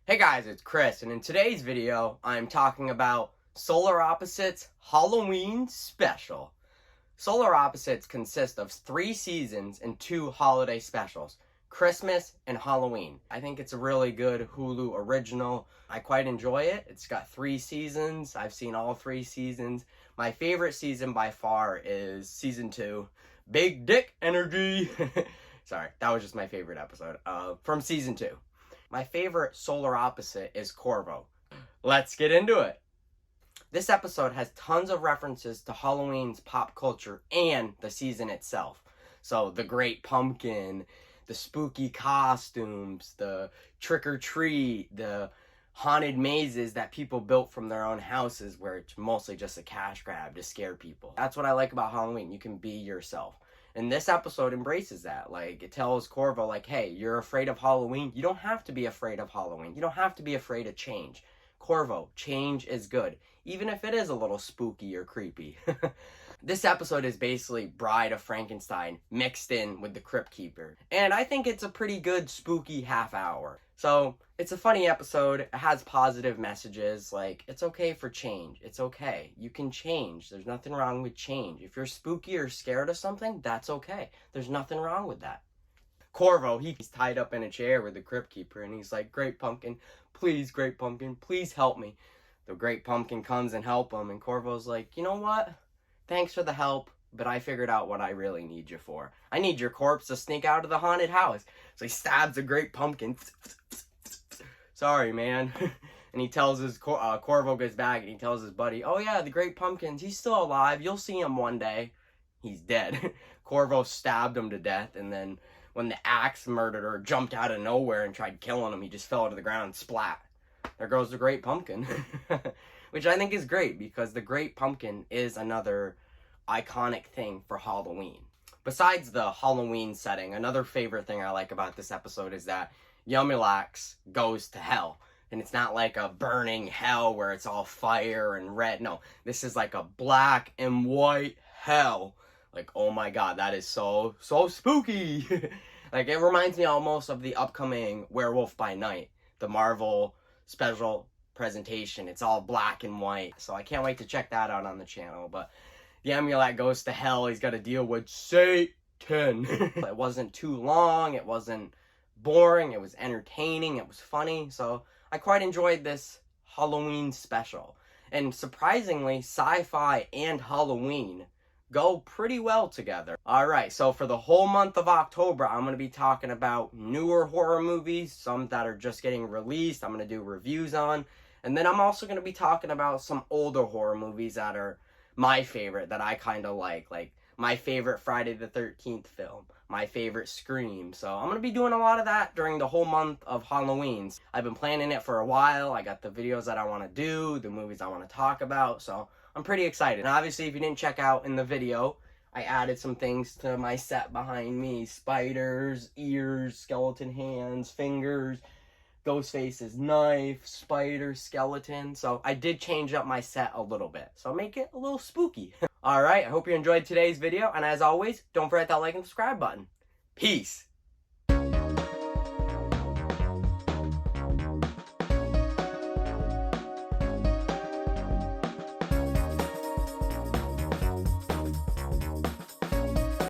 Hey guys, it's Chris, and in today's video, I'm talking about Solar Opposites Halloween Special. Solar Opposites consist of 3 seasons and 2 holiday specials, Christmas and Halloween. I think it's a really good Hulu original. I quite enjoy it. It's got 3 seasons. I've seen all 3 seasons. My favorite season by far is season 2, Big Dick Energy. Sorry, that was just my favorite episode from season 2. My favorite solar opposite is Korvo. Let's get into it. This episode has tons of references to Halloween's pop culture and the season itself. So the Great Pumpkin, the spooky costumes, the trick-or-treat, the haunted mazes that people built from their own houses where it's mostly just a cash grab to scare people. That's what I like about Halloween. You can be yourself. And this episode embraces that. Like, it tells Korvo, like, hey, you're afraid of Halloween? You don't have to be afraid of Halloween. You don't have to be afraid of change. Korvo, change is good, even if it is a little spooky or creepy. This episode is basically Bride of Frankenstein mixed in with the Crypt Keeper. And I think it's a pretty good spooky half hour. So, it's a funny episode. It has positive messages, like, it's okay for change. It's okay. You can change. There's nothing wrong with change. If you're spooky or scared of something, that's okay. There's nothing wrong with that. Korvo, he's tied up in a chair with the Crypt Keeper, and he's like, Great Pumpkin, please, Great Pumpkin, please help me. The Great Pumpkin comes and help him, and Korvo's like, you know what? Thanks for the help, but I figured out what I really need you for. I need your corpse to sneak out of the haunted house. So he stabs the Great Pumpkin. Sorry, man. And he tells his, Korvo gets back and he tells his buddy, oh yeah, the Great Pumpkin, he's still alive. You'll see him one day. He's dead. Korvo stabbed him to death, and then when the axe murderer jumped out of nowhere and tried killing him, he just fell to the ground and splat. There goes the Great Pumpkin. Which I think is great, because the Great Pumpkin is another iconic thing for Halloween. Besides the Halloween setting, another favorite thing I like about this episode is that Yummylack goes to hell. And it's not like a burning hell where it's all fire and red. No, this is like a black and white hell. Like, oh my god, that is so spooky. Like, it reminds me almost of the upcoming Werewolf by Night, the Marvel special presentation. It's all black and white, so I can't wait to check that out on the channel. But Yummylack goes to hell. He's got to deal with Satan. It wasn't too long. It wasn't boring. It was entertaining. It was funny. So I quite enjoyed this Halloween special. And surprisingly, sci-fi and Halloween go pretty well together. Alright, so for the whole month of October, I'm going to be talking about newer horror movies, some that are just getting released, I'm going to do reviews on. And then I'm also going to be talking about some older horror movies that are my favorite, that I kind of like my favorite Friday the 13th film, my favorite Scream. So I'm going to be doing a lot of that during the whole month of Halloween. I've been planning it for a while. I got the videos that I want to do, the movies I want to talk about, so I'm pretty excited. And obviously, if you didn't check out in the video, I added some things to my set behind me. Spiders, ears, skeleton hands, fingers, Ghostface's knife, spider, skeleton. So I did change up my set a little bit. So make it a little spooky. Alright, I hope you enjoyed today's video. And as always, don't forget that like and subscribe button. Peace.